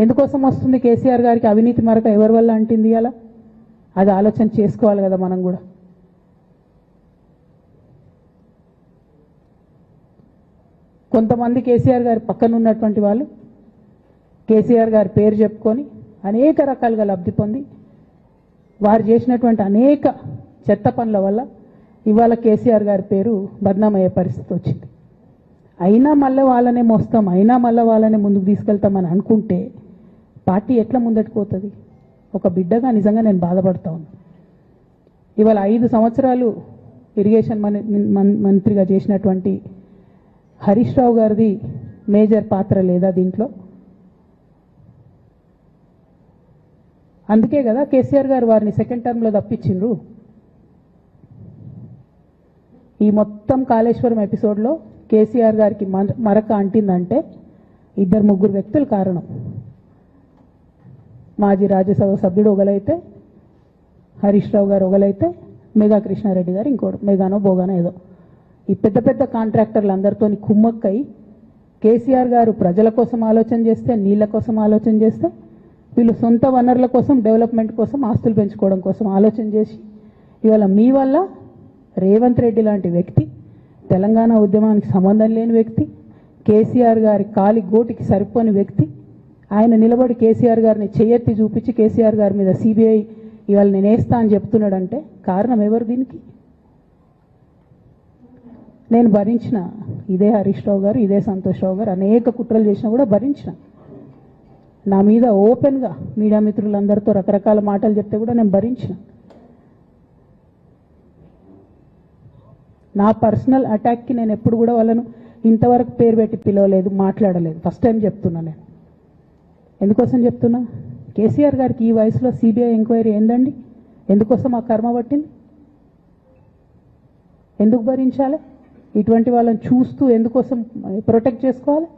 ఎందుకోసం వస్తుంది కేసీఆర్ గారికి అవినీతి మరక ఎవరి వల్ల అంటింది అలా? అది ఆలోచన చేసుకోవాలి కదా మనం కూడా. కొంతమంది కేసీఆర్ గారి పక్కన ఉన్నటువంటి వాళ్ళు కేసీఆర్ గారి పేరు చెప్పుకొని అనేక రకాలుగా లబ్ధి పొంది వారు చేసినటువంటి అనేక చెత్త పనుల వల్ల ఇవాళ కేసీఆర్ గారి పేరు బద్నామయ్యే పరిస్థితి వచ్చింది. అయినా మళ్ళీ వాళ్ళనే మోస్తాం, అయినా మళ్ళీ వాళ్ళనే ముందుకు తీసుకెళ్తామని అనుకుంటే పార్టీ ఎట్లా ముందటికి పోతుంది? ఒక బిడ్డగా నిజంగా నేను బాధపడతా ఉన్నాను. ఇవాళ 5 సంవత్సరాలు ఇరిగేషన్ మంత్రిగా చేసినటువంటి హరీష్ రావు గారిది మేజర్ పాత్ర లేదా దీంట్లో? అందుకే కదా కేసీఆర్ గారు వారిని సెకండ్ టర్మ్లో తప్పించిండ్రు. ఈ మొత్తం కాళేశ్వరం ఎపిసోడ్లో కేసీఆర్ గారికి మరక అంటిందంటే 2-3 వ్యక్తులు కారణం. మాజీ రాజ్యసభ సభ్యుడు ఒకలైతే, హరీష్ రావు గారు ఒకలైతే, మేఘా కృష్ణారెడ్డి గారు ఇంకోటి, మేఘానో బోగానో ఏదో. ఈ పెద్ద పెద్ద కాంట్రాక్టర్లు అందరితో కుమ్మక్కై కేసీఆర్ గారు ప్రజల కోసం ఆలోచన చేస్తే, నీళ్ల కోసం ఆలోచన చేస్తే, వీళ్ళు సొంత వనరుల కోసం, డెవలప్మెంట్ కోసం, ఆస్తులు పెంచుకోవడం కోసం ఆలోచన చేసి ఇవాళ మీ వల్ల రేవంత్ రెడ్డి లాంటి వ్యక్తి, తెలంగాణ ఉద్యమానికి సంబంధం లేని వ్యక్తి, కేసీఆర్ గారి కాలి గోటికి సరిపోని వ్యక్తి, ఆయన నిలబడి కేసీఆర్ గారిని చెయ్యెత్తి చూపించి కేసీఆర్ గారి మీద సిబిఐ ఇవాళ నేను వేస్తా అని చెప్తున్నాడంటే కారణం ఎవరు దీనికి? నేను భరించిన, ఇదే హరీష్ రావు గారు, ఇదే సంతోష్ రావు గారు అనేక కుట్రలు చేసినా కూడా భరించిన. నా మీద ఓపెన్గా మీడియా మిత్రులందరితో రకరకాల మాటలు చెప్తే కూడా నేను భరించిన. నా పర్సనల్ అటాక్కి నేను ఎప్పుడు కూడా వాళ్ళను ఇంతవరకు పేరు పెట్టి పిలవలేదు, మాట్లాడలేదు. ఫస్ట్ టైం చెప్తున్నా నేను. ఎందుకోసం చెప్తున్నా? కేసీఆర్ గారికి ఈ వయసులో సిబిఐ ఎంక్వైరీ ఏందండి? ఎందుకోసం ఆ కర్మ పట్టింది? ఎందుకు భరించాలి? ఇటువంటి వాళ్ళని చూస్తూ ఎందుకోసం ప్రొటెక్ట్ చేసుకోవాలి?